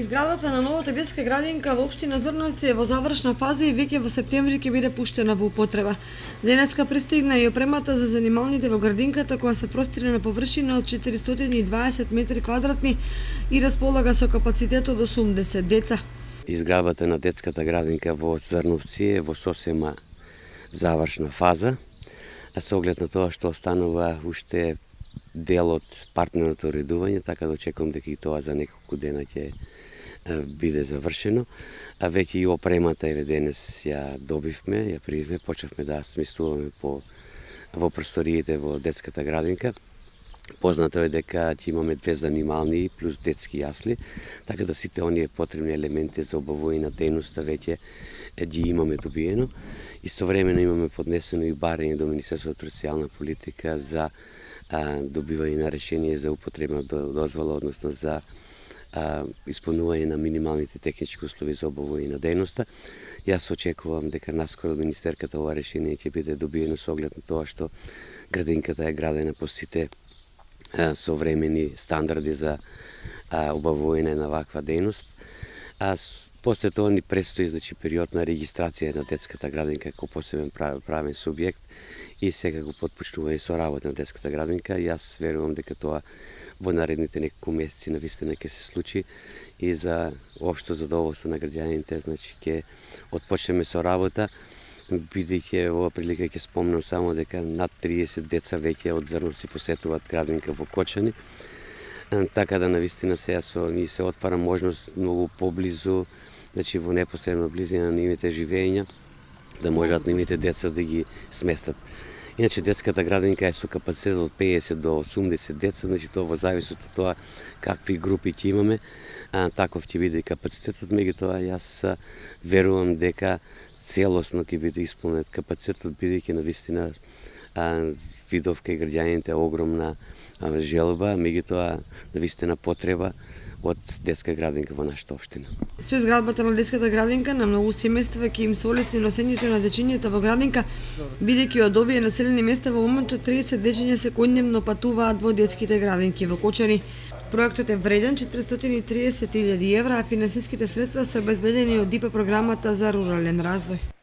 Изградбата на новата детска градинка во општина Зрновци е во завршна фаза и веќе во септември ќе биде пуштена во употреба. Денеска пристигна и опремата за занималните во градинката, која се простира на површина од 420 метри квадратни и располага со капацитет од 80 деца. Изградбата на детската градинка во Зрновци е во сосема завршна фаза, а со оглед на тоа што останува уште дел од партнерното уредување, така да очекувам дека и тоа за неколку дена ќе биде завршено. А веќе и опремата еве денес ја добивме, ја примивме, почнавме да сместуваме во просториите во детската градинка. Познато е дека ќе имаме 2 занимални плюс детски јасли, така да сите оние потребни елементи за обавување на дејноста веќе ги имаме добиено. Истовремено имаме поднесено и барање до Министерството за социјална политика за добивање на решение за употребна дозвола, односно за исполнување на минималните технички услови за обавување на дејноста. Јас очекувам дека наскоро од министерката ова решение ќе биде добиено со оглед на тоа што градинката е градена по сите современи стандарди за обавување на ваква дејност. После тоа ни предстои период на регистрација на детската градинка како посебен правен субјект и секако потпочнување со работа на детската градинка. Јас верувам дека тоа во наредните неколку месеци навистина ќе се случи и за општо задоволство на граѓаните, ќе отпочнеме со работа, бидејќи ова прилика ќе спомнам само дека над 30 деца веќе од Зрновци посетуваат градинка во Кочани. Така да навистина сега ни се отвара можност многу поблизу, во непосредна близина на нивните живења, да можат нивните деца да ги сместат. Иначе детската градинка е со капацитет од 50 до 80 деца, тоа во зависност од тоа какви групи ќе имаме, таков ќе биде капацитетот, меѓутоа јас верувам дека целосно ќе биде исполнет капацитетот, бидејќи навистина видов кај граѓаните огромна желба, меѓутоа навистина потреба од детска градинка во нашата општина. Со изградбата на детската градинка на многу семејства ќе им се олесни носењето на дечињата во градинка, бидејќи од овие населени места во моментот 30 дечиња секојдневно патуваат во детските градинки во Кочани. Проектот е вреден 430.000 евра, а финансиските средства се обезбедени од ИПА програмата за рурален развој.